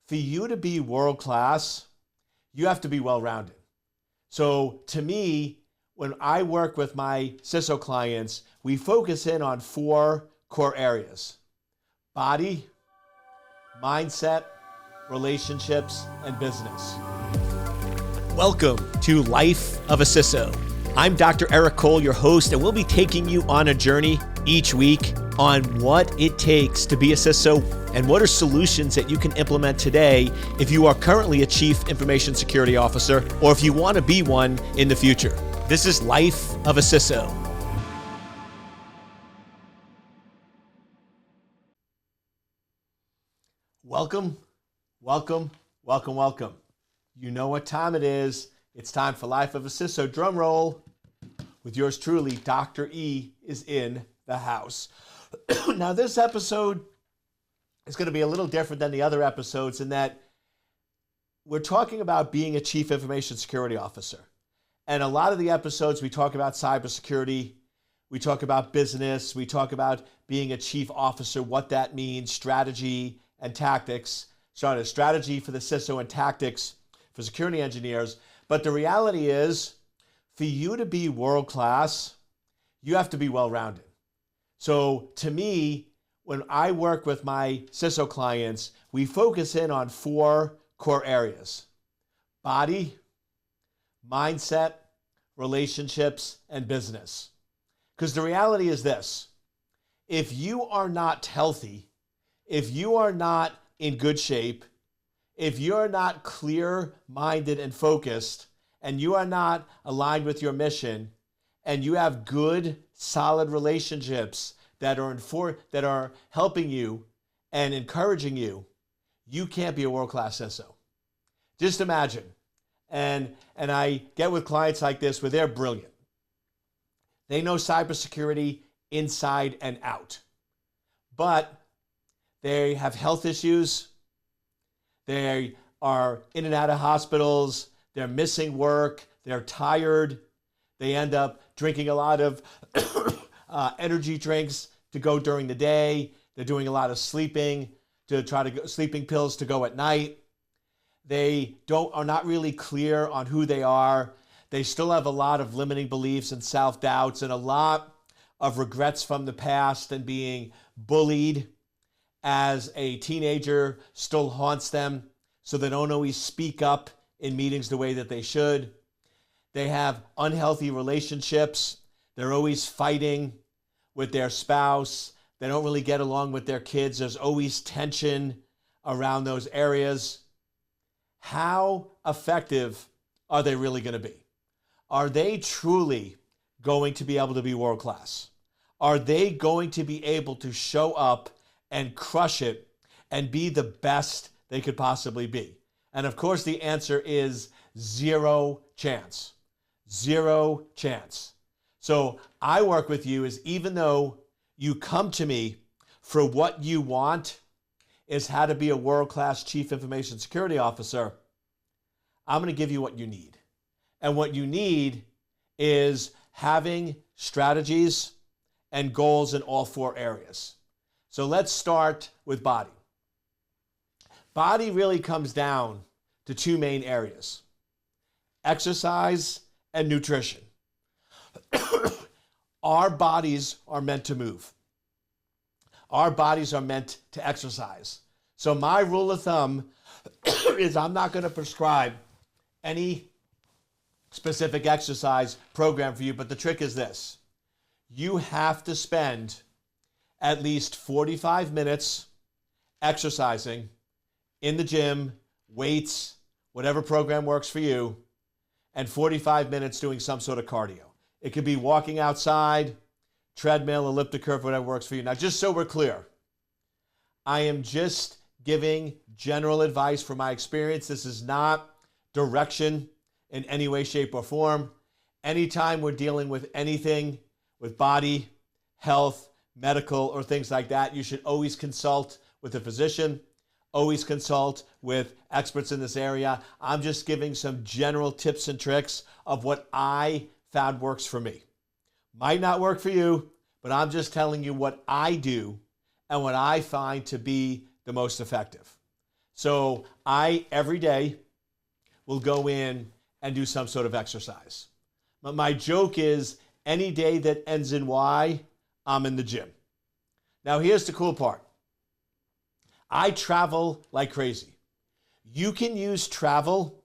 for you to be world-class, you have to be well-rounded. So to me, when I work with my CISO clients, we focus in on 4 core areas: body, mindset, relationships, and business. Welcome to Life of a CISO. I'm Dr. Eric Cole, your host, and we'll be taking you on a journey each week on what it takes to be a CISO and what are solutions that you can implement today if you are currently a Chief Information Security Officer or if you want to be one in the future. This is Life of a CISO. Welcome, welcome, welcome, welcome. You know what time it is. It's time for Life of a CISO. Drum roll. With yours truly, Dr. E is in the house. Now, this episode is going to be a little different than the other episodes in that we're talking about being a Chief Information Security Officer. And a lot of the episodes, we talk about cybersecurity, we talk about business, we talk about being a chief officer, what that means, strategy and tactics. Sorry, strategy for the CISO and tactics for security engineers. But the reality is, for you to be world-class, you have to be well-rounded. So to me, when I work with my CISO clients, we focus in on 4 core areas: body, mindset, relationships, and business. Because the reality is this: if you are not healthy, if you are not in good shape, if you're not clear-minded and focused, and you are not aligned with your mission, and you have good, solid relationships that are helping you and encouraging you, you can't be a world-class CISO. Just imagine. And I get with clients like this where they're brilliant. They know cybersecurity inside and out. But they have health issues. They are in and out of hospitals. They're missing work. They're tired. They end up drinking a lot of energy drinks to go during the day. They're doing a lot of sleeping sleeping pills to go at night. They are not really clear on who they are. They still have a lot of limiting beliefs and self-doubts and a lot of regrets from the past, and being bullied as a teenager still haunts them, so they don't always speak up in meetings the way that they should. They have unhealthy relationships. They're always fighting with their spouse. They don't really get along with their kids. There's always tension around those areas. How effective are they really going to be? Are they truly going to be able to be world class? Are they going to be able to show up and crush it and be the best they could possibly be? And of course, the answer is 0 chance. 0 chance. So I work with you is, even though you come to me for what you want is how to be a world-class Chief Information Security Officer, I'm going to give you what you need. And what you need is having strategies and goals in all 4 areas. So let's start with body. Body really comes down to 2 main areas: exercise and nutrition. Our bodies are meant to move. Our bodies are meant to exercise. So my rule of thumb is I'm not going to prescribe any specific exercise program for you, but the trick is this: you have to spend at least 45 minutes exercising in the gym, weights, whatever program works for you, and 45 minutes doing some sort of cardio. It could be walking outside, treadmill, elliptic curve, whatever works for you. Now, just so we're clear, I am just giving general advice from my experience. This is not direction in any way, shape, or form. Anytime we're dealing with anything with body, health, medical, or things like that, you should always consult with a physician. Always consult with experts in this area. I'm just giving some general tips and tricks of what I found works for me. Might not work for you, but I'm just telling you what I do and what I find to be the most effective. So I, every day, will go in and do some sort of exercise. But my joke is any day that ends in Y, I'm in the gym. Now, here's the cool part. I travel like crazy. You can use travel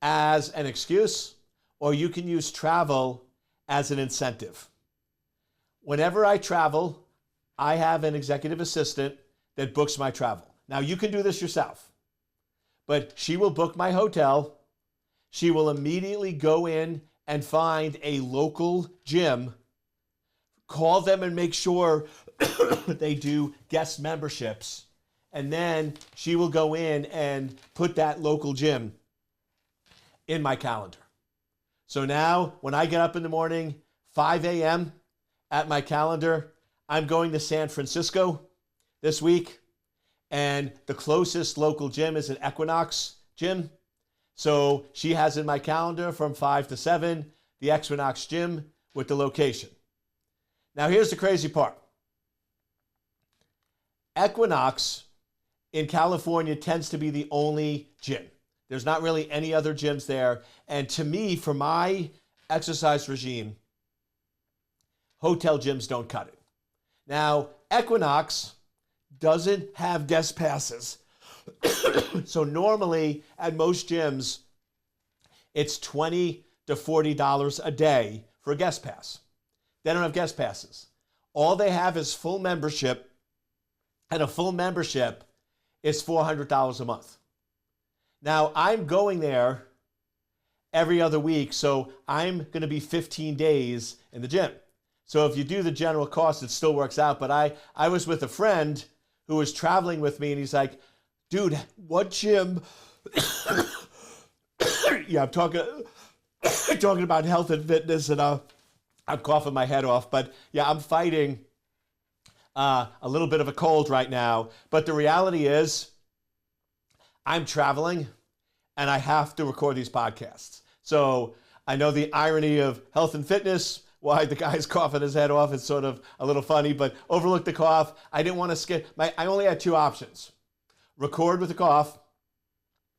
as an excuse, or you can use travel as an incentive. Whenever I travel, I have an executive assistant that books my travel. Now, you can do this yourself, but she will book my hotel. She will immediately go in and find a local gym, call them and make sure they do guest memberships, and then she will go in and put that local gym in my calendar. So now when I get up in the morning, 5 a.m. at my calendar, I'm going to San Francisco this week, and the closest local gym is an Equinox gym. So she has in my calendar from 5 to 7, the Equinox gym with the location. Now here's the crazy part. Equinox in California tends to be the only gym. There's not really any other gyms there. And to me, for my exercise regime, hotel gyms don't cut it. Now, Equinox doesn't have guest passes. So normally at most gyms, it's $20 to $40 a day for a guest pass. They don't have guest passes. All they have is full membership, and a full membership is $400 a month. Now, I'm going there every other week, so I'm going to be 15 days in the gym. So if you do the general cost, it still works out. But I was with a friend who was traveling with me, and he's like, dude, what gym? Yeah, I'm talking about health and fitness, and I'm coughing my head off. But yeah, I'm fighting a little bit of a cold right now. But the reality is, I'm traveling, and I have to record these podcasts. So I know the irony of health and fitness, why the guy's coughing his head off is sort of a little funny, but overlook the cough. I didn't want to skip. I only had two options. Record with a cough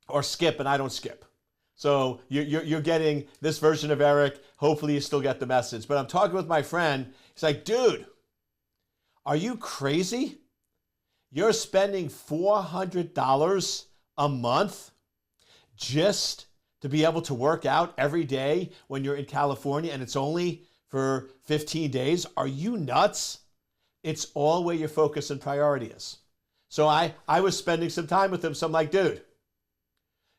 or skip, and I don't skip. So you're getting this version of Eric. Hopefully you still get the message. But I'm talking with my friend. He's like, dude, are you crazy? You're spending $400 a month just to be able to work out every day when you're in California, and it's only for 15 days. Are you nuts? It's all where your focus and priority is. So I was spending some time with him. So I'm like, dude,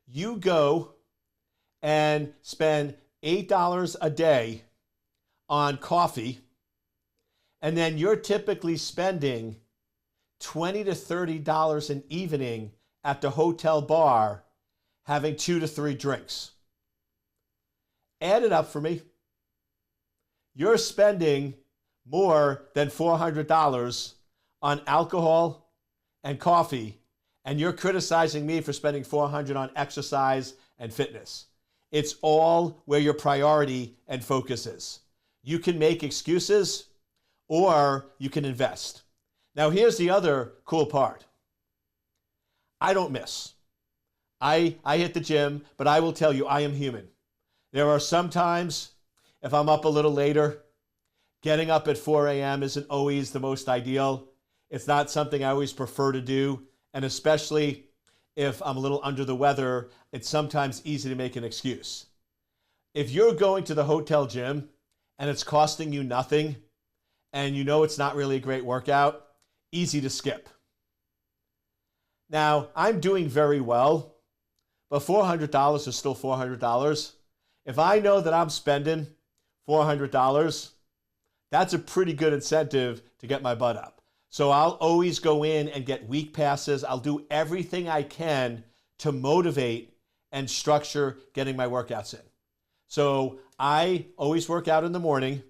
you go and spend $8 a day on coffee, and then you're typically spending $20 to $30 an evening at the hotel bar having 2 to 3 drinks. Add it up for me. You're spending more than $400 on alcohol and coffee, and you're criticizing me for spending $400 on exercise and fitness. It's all where your priority and focus is. You can make excuses, or you can invest. Now, here's the other cool part. I don't miss. I hit the gym, but I will tell you, I am human. There are some times, if I'm up a little later, getting up at 4 a.m. isn't always the most ideal. It's not something I always prefer to do, and especially if I'm a little under the weather, it's sometimes easy to make an excuse. If you're going to the hotel gym and it's costing you nothing, and you know it's not really a great workout, easy to skip. Now, I'm doing very well, but $400 is still $400. If I know that I'm spending $400, that's a pretty good incentive to get my butt up. So I'll always go in and get week passes. I'll do everything I can to motivate and structure getting my workouts in. So I always work out in the morning.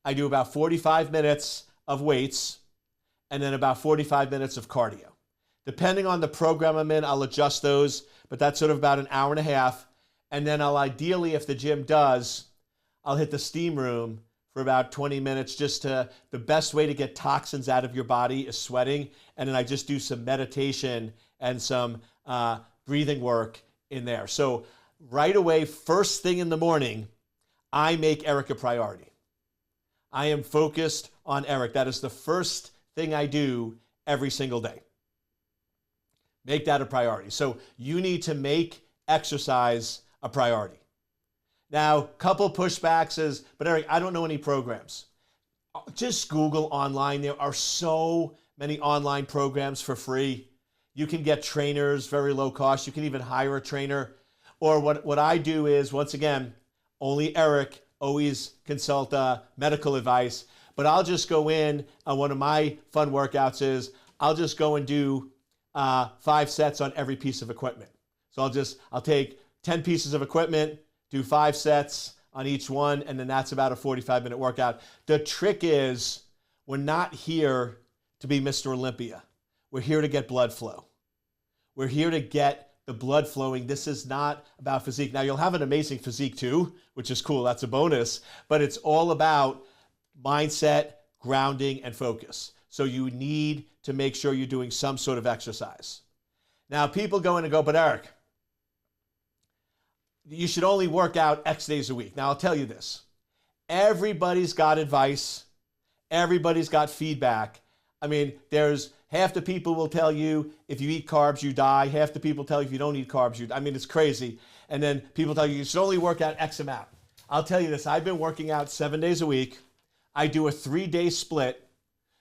I do about 45 minutes of weights and then about 45 minutes of cardio. Depending on the program I'm in, I'll adjust those, but that's sort of about an hour and a half. And then I'll ideally, if the gym does, I'll hit the steam room for about 20 minutes. The best way to get toxins out of your body is sweating. And then I just do some meditation and some breathing work in there. So right away, first thing in the morning, I make Eric a priority. I am focused on Eric. That is the first thing I do every single day. Make that a priority. So you need to make exercise a priority. Now, couple pushbacks is, but Eric, I don't know any programs. Just Google online. There are so many online programs for free. You can get trainers, very low cost. You can even hire a trainer. Or what I do is, once again, only Eric, always consult medical advice. But I'll just go in on one of my fun workouts is, I'll just go and do 5 sets on every piece of equipment. So I'll take 10 pieces of equipment, do 5 sets on each one, and then that's about a 45-minute workout. The trick is, we're not here to be Mr. Olympia. We're here to get blood flow. We're here to get the blood flowing. This is not about physique. Now, you'll have an amazing physique too, which is cool. That's a bonus. But it's all about mindset, grounding, and focus. So you need to make sure you're doing some sort of exercise. Now, people go in and go, but Eric, you should only work out X days a week. Now, I'll tell you this. Everybody's got advice. Everybody's got feedback. I mean, there's half the people will tell you if you eat carbs, you die. Half the people tell you if you don't eat carbs, you die. I mean, it's crazy. And then people tell you should only work out X amount. I'll tell you this. I've been working out 7 days a week. I do a 3-day split.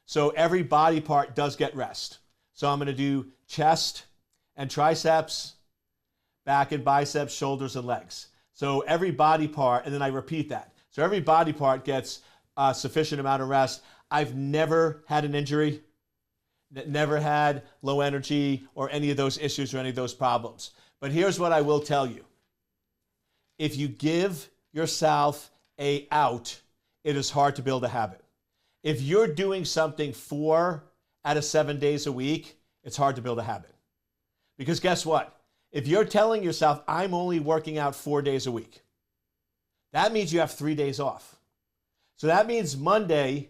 So every body part does get rest. So I'm going to do chest and triceps, back and biceps, shoulders and legs. So every body part, and then I repeat that. So every body part gets a sufficient amount of rest. I've never had an injury, never had low energy or any of those issues or any of those problems. But here's what I will tell you. If you give yourself an out, it is hard to build a habit. If you're doing something 4 out of 7 days a week, it's hard to build a habit. Because guess what? If you're telling yourself, I'm only working out 4 days a week, that means you have 3 days off. So that means Monday,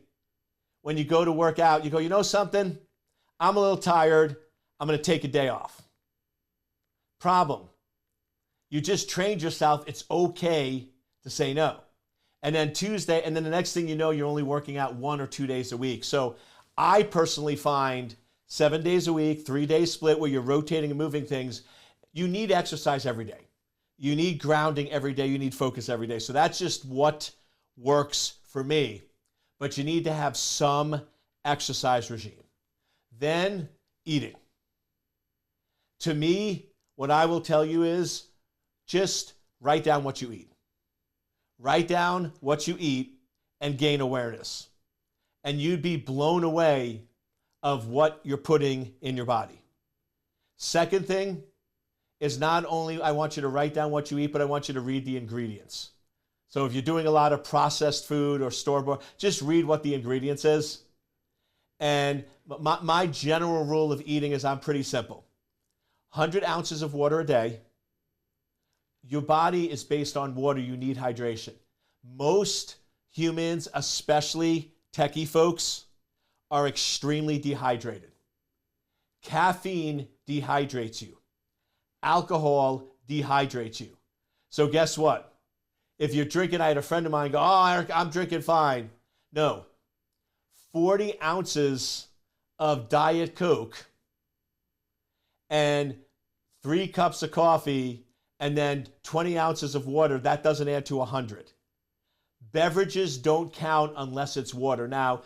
when you go to work out, you go, you know something? I'm a little tired. I'm going to take a day off. Problem. You just trained yourself. It's okay to say no. And then Tuesday, and then the next thing you know, you're only working out 1 or 2 days a week. So I personally find 7 days a week, 3-day split where you're rotating and moving things. You need exercise every day. You need grounding every day. You need focus every day. So that's just what works for me. But you need to have some exercise regime. Then eating. To me, what I will tell you is just write down what you eat. Write down what you eat and gain awareness. And you'd be blown away of what you're putting in your body. Second thing is not only I want you to write down what you eat, but I want you to read the ingredients. So if you're doing a lot of processed food or store-bought, just read what the ingredients is. And my general rule of eating is I'm pretty simple. 100 ounces of water a day. Your body is based on water. You need hydration. Most humans, especially techie folks, are extremely dehydrated. Caffeine dehydrates you. Alcohol dehydrates you. So guess what? If you're drinking, I had a friend of mine go, oh, Eric, I'm drinking fine. No. 40 ounces of Diet Coke and 3 cups of coffee and then 20 ounces of water, that doesn't add to 100. Beverages don't count unless it's water. Now,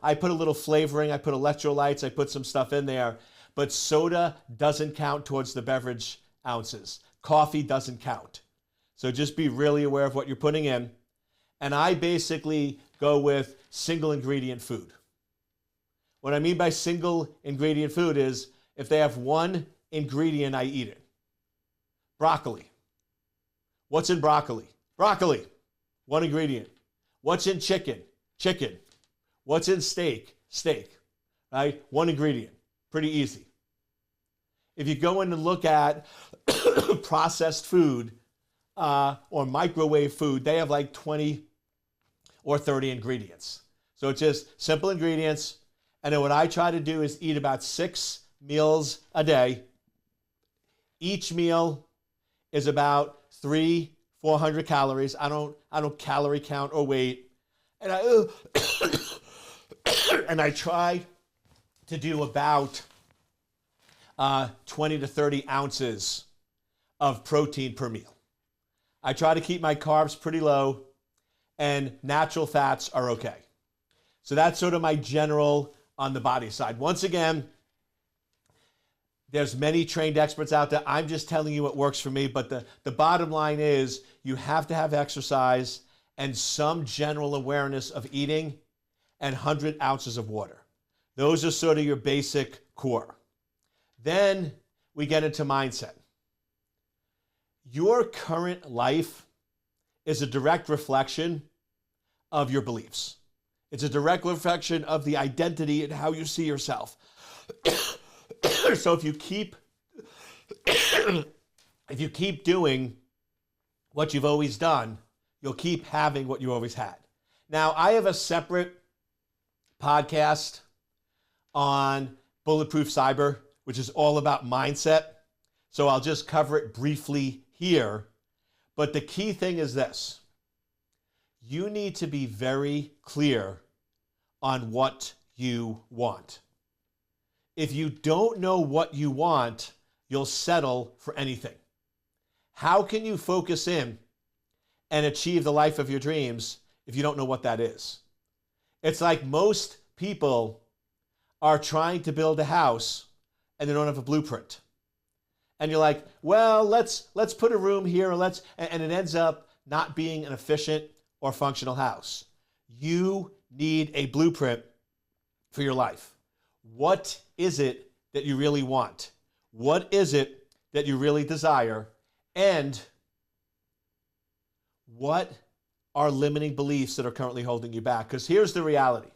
I put a little flavoring, I put electrolytes, I put some stuff in there, but soda doesn't count towards the beverage ounces. Coffee doesn't count. So just be really aware of what you're putting in. And I basically go with single ingredient food. What I mean by single ingredient food is if they have one ingredient, I eat it. Broccoli. What's in broccoli? Broccoli. One ingredient. What's in chicken? Chicken. What's in steak? Steak. Right? One ingredient. Pretty easy. If you go in and look at processed food or microwave food, they have like 20 or 30 ingredients. So it's just simple ingredients. And then what I try to do is eat about 6 meals a day. Each meal is about 400 calories. I don't calorie count or weight. And I try to do about 20 to 30 ounces of protein per meal. I try to keep my carbs pretty low, and natural fats are okay. So that's sort of my general on the body side. Once again, there's many trained experts out there. I'm just telling you what works for me, but the bottom line is you have to have exercise and some general awareness of eating and 100 ounces of water. Those are sort of your basic core. Then we get into mindset. Your current life is a direct reflection of your beliefs. It's a direct reflection of the identity and how you see yourself. So if you keep doing what you've always done, you'll keep having what you always had. Now, I have a separate podcast on Bulletproof Cyber, which is all about mindset. So I'll just cover it briefly here. But the key thing is this. You need to be very clear on what you want. If you don't know what you want, you'll settle for anything. How can you focus in and achieve the life of your dreams if you don't know what that is? It's like most people are trying to build a house and they don't have a blueprint. And you're like, well, let's put a room here, and it ends up not being an efficient or functional house. You need a blueprint for your life. What is it that you really want? What is it that you really desire? And what are limiting beliefs that are currently holding you back? Because here's the reality.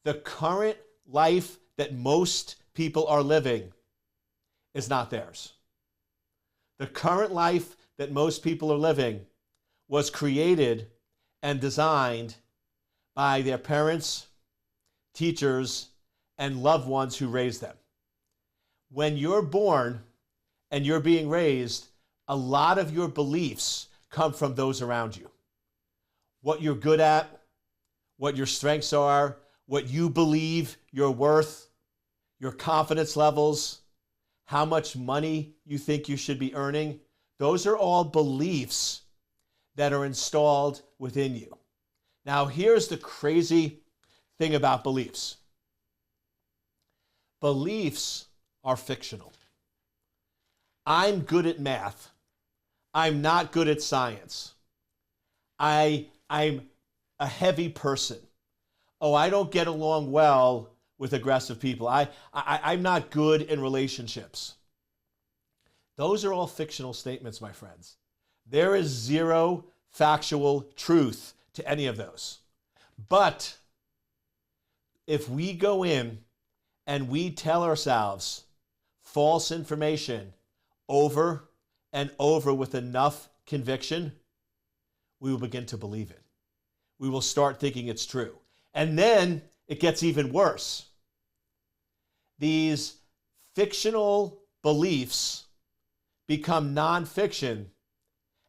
The current life that most people are living is not theirs. The current life that most people are living was created and designed by their parents, teachers, and loved ones who raised them. When you're born and you're being raised, a lot of your beliefs come from those around you. What you're good at, what your strengths are, what you believe you're worth, your confidence levels, how much money you think you should be earning, those are all beliefs that are installed within you. Now, here's the crazy thing about beliefs. Beliefs are fictional. I'm good at math. I'm not good at science. I'm a heavy person. Oh, I don't get along well with aggressive people. I'm not good in relationships. Those are all fictional statements, my friends. There is zero factual truth to any of those. But if we go in and we tell ourselves false information over and over with enough conviction, we will begin to believe it. We will start thinking it's true. And then it gets even worse. These fictional beliefs become nonfiction,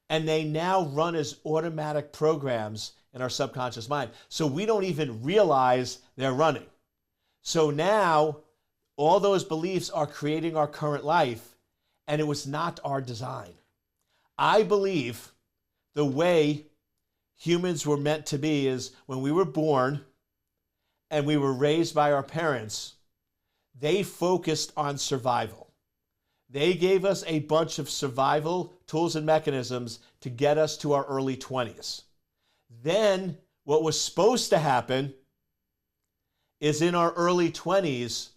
and they now run as automatic programs in our subconscious mind. So we don't even realize they're running. So now all those beliefs are creating our current life, and it was not our design. I believe the way humans were meant to be is when we were born and we were raised by our parents, they focused on survival. They gave us a bunch of survival tools and mechanisms to get us to our early 20s. Then what was supposed to happen is in our early 20s,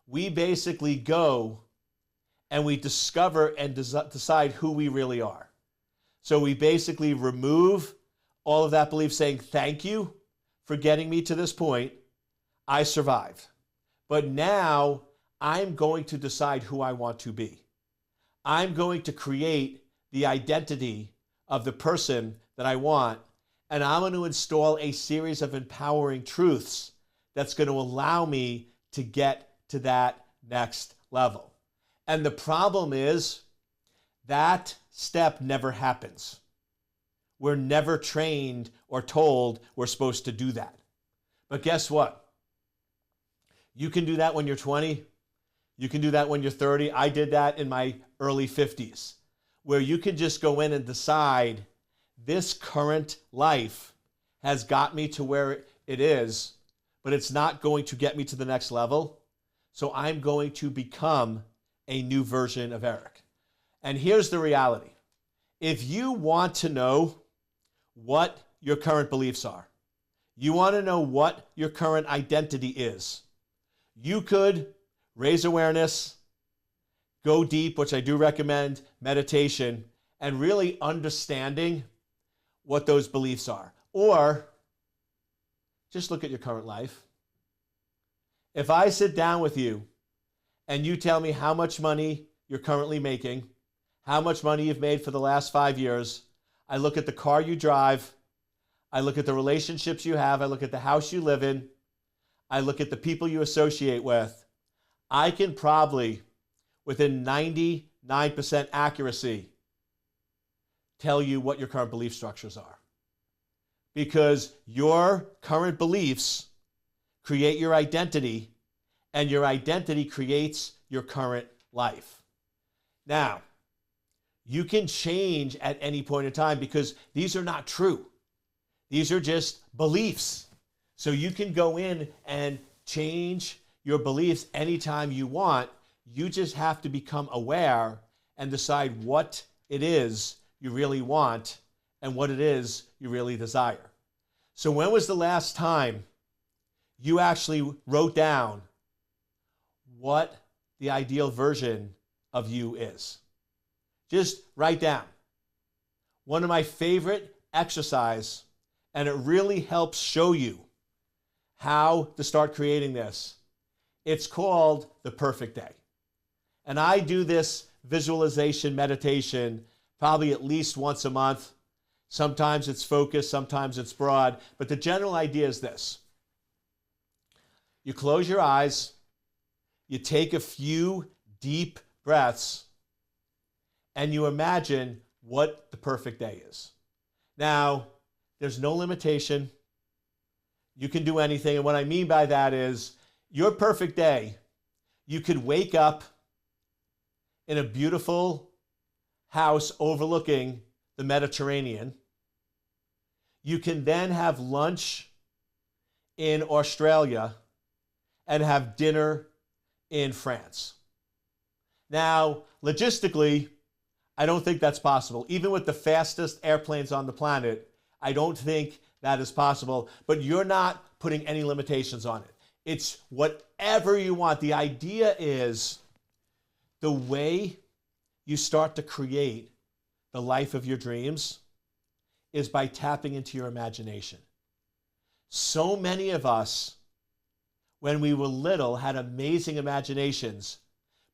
we basically go and we discover and decide who we really are. So we basically remove all of that belief saying, thank you for getting me to this point. I survived. But now I'm going to decide who I want to be. I'm going to create the identity of the person that I want, and I'm going to install a series of empowering truths that's going to allow me to get to that next level. And the problem is That step never happens. We're never trained or told we're supposed to do that. But guess what? You can do that when you're 20. You can do that when you're 30. I did that in my early 50s, where you can just go in and decide this current life has got me to where it is, but it's not going to get me to the next level. So I'm going to become a new version of Eric. And here's the reality. If you want to know what your current beliefs are, you want to know what your current identity is, you could raise awareness, go deep, which I do recommend, meditation, and really understanding what those beliefs are. Or just look at your current life. If I sit down with you and you tell me how much money you're currently making, how much money you've made for the last 5 years, I look at the car you drive, I look at the relationships you have, I look at the house you live in, I look at the people you associate with, I can probably, within 99% accuracy, tell you what your current belief structures are. Because your current beliefs create your identity, and your identity creates your current life. Now, you can change at any point in time because these are not true. These are just beliefs. So you can go in and change your beliefs anytime you want. You just have to become aware and decide what it is you really want and what it is you really desire. So when was the last time you actually wrote down what the ideal version of you is? Just write down. One of my favorite exercise, and it really helps show you how to start creating this. It's called the perfect day. And I do this visualization meditation probably at least once a month. Sometimes it's focused, sometimes it's broad, but the general idea is this. You close your eyes, you take a few deep breaths, and you imagine what the perfect day is. Now, there's no limitation. You can do anything, and what I mean by that is your perfect day, you could wake up in a beautiful house overlooking the Mediterranean. You can then have lunch in Australia and have dinner in France. Now, logistically, I don't think that's possible. Even with the fastest airplanes on the planet, I don't think that is possible, but you're not putting any limitations on it. It's whatever you want. The idea is the way you start to create the life of your dreams is by tapping into your imagination. So many of us, when we were little, had amazing imaginations,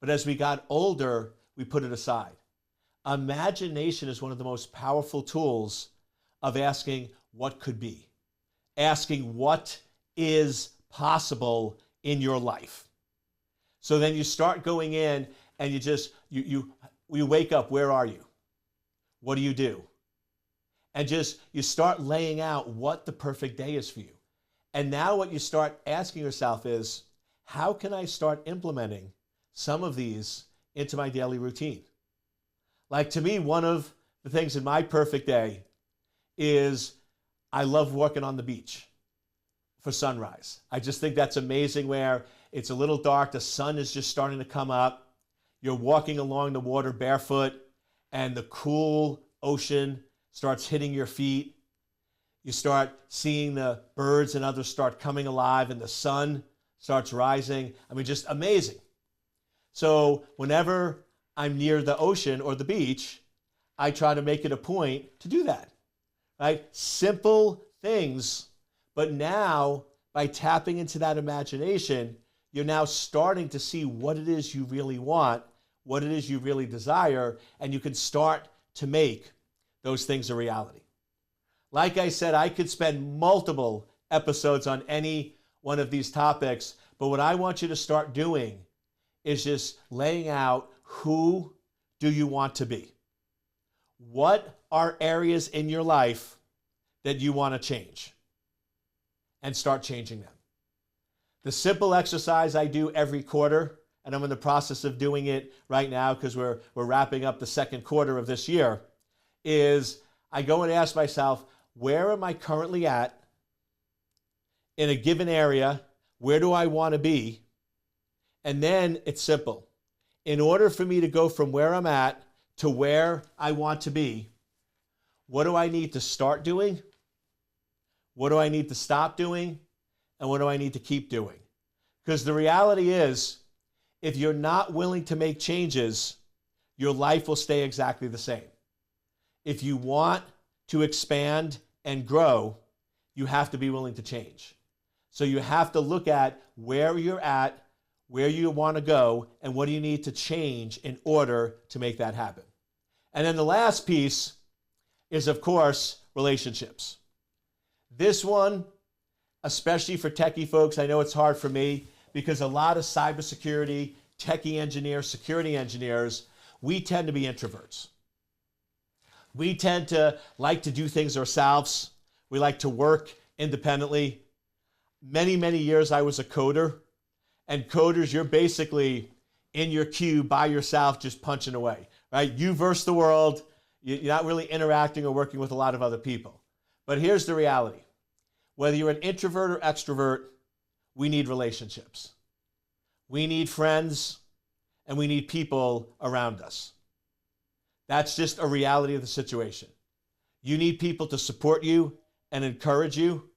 but as we got older, we put it aside. Imagination is one of the most powerful tools of asking what could be, asking what is possible in your life. So then you start going in and you wake up, where are you? What do you do? And you start laying out what the perfect day is for you. And now what you start asking yourself is, how can I start implementing some of these into my daily routine? Like, to me, one of the things in my perfect day is I love walking on the beach for sunrise. I just think that's amazing, where it's a little dark, the sun is just starting to come up, you're walking along the water barefoot, and the cool ocean starts hitting your feet. You start seeing the birds and others start coming alive, and the sun starts rising. I mean, just amazing. So whenever I'm near the ocean or the beach, I try to make it a point to do that, right? Simple things, but now by tapping into that imagination, you're now starting to see what it is you really want, what it is you really desire, and you can start to make those things a reality. Like I said, I could spend multiple episodes on any one of these topics, but what I want you to start doing is just laying out, who do you want to be? what are areas in your life that you want to change, and start changing them. The simple exercise I do every quarter, and I'm in the process of doing it right now because we're wrapping up the second quarter of this year, is I go and ask myself, where am I currently at in a given area? Where do I want to be? And then it's simple. In order for me to go from where I'm at to where I want to be, what do I need to start doing? What do I need to stop doing? And what do I need to keep doing? Because the reality is, if you're not willing to make changes, your life will stay exactly the same. If you want to expand and grow, you have to be willing to change. So you have to look at where you're at, where you want to go, and what do you need to change in order to make that happen. And then the last piece is, of course, relationships. This one, especially for techie folks, I know it's hard for me because a lot of cybersecurity, techie engineers, security engineers, we tend to be introverts. We tend to like to do things ourselves. We like to work independently. Many, many years I was a coder. And coders, you're basically in your cube by yourself just punching away, right? You versus the world. You're not really interacting or working with a lot of other people. But here's the reality. Whether you're an introvert or extrovert, we need relationships. We need friends, and we need people around us. That's just a reality of the situation. You need people to support you and encourage you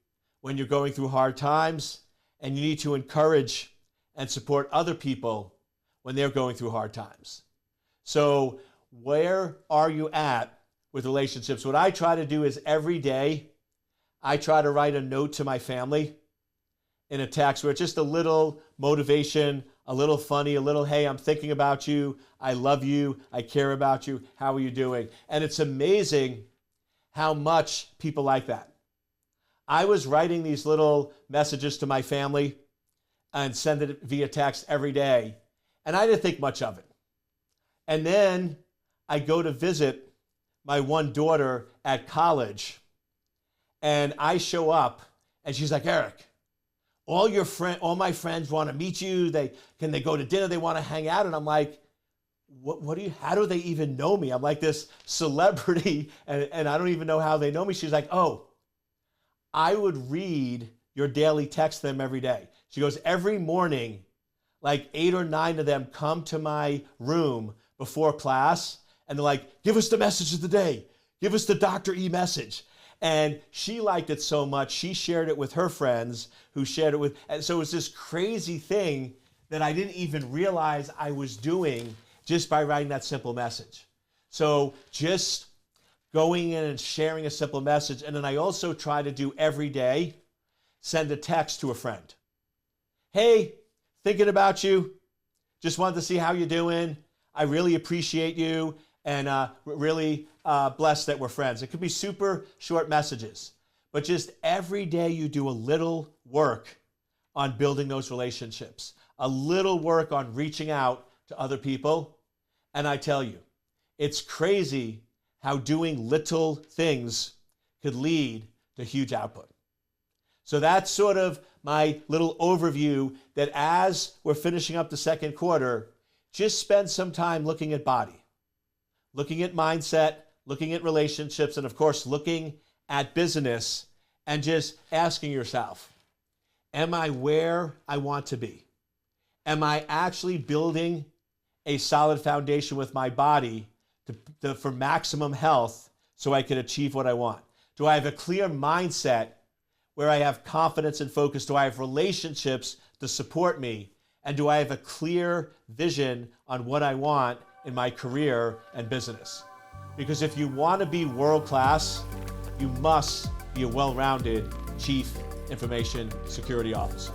when you're going through hard times, and you need to encourage and support other people when they're going through hard times. So where are you at with relationships? What I try to do is every day, I try to write a note to my family in a text where it's just a little motivation, a little funny, a little, hey, I'm thinking about you, I love you, I care about you, how are you doing? And it's amazing how much people like that. I was writing these little messages to my family and send it via text every day, and I didn't think much of it. And then I go to visit my one daughter at college, and I show up, and she's like, Eric, all my friends want to meet you. Can they go to dinner? They want to hang out. And I'm like, how do they even know me? I'm like this celebrity, and I don't even know how they know me. She's like, oh, I would read your daily text to them every day. She goes, every morning, like 8 or 9 of them come to my room before class, and they're like, give us the message of the day. Give us the Dr. E message. And she liked it so much, she shared it with her friends who shared it with, and so it was this crazy thing that I didn't even realize I was doing just by writing that simple message. So just going in and sharing a simple message. And then I also try to do every day, send a text to a friend. Hey, thinking about you. Just wanted to see how you're doing. I really appreciate you, and really blessed that we're friends. It could be super short messages, but just every day you do a little work on building those relationships, a little work on reaching out to other people. And I tell you, it's crazy how doing little things could lead to huge output. So that's sort of my little overview, that as we're finishing up the second quarter, just spend some time looking at body, looking at mindset, looking at relationships, and of course, looking at business, and just asking yourself, am I where I want to be? Am I actually building a solid foundation with my body for maximum health so I can achieve what I want? Do I have a clear mindset where I have confidence and focus? Do I have relationships to support me? And do I have a clear vision on what I want in my career and business? Because if you want to be world-class, you must be a well-rounded Chief Information Security Officer.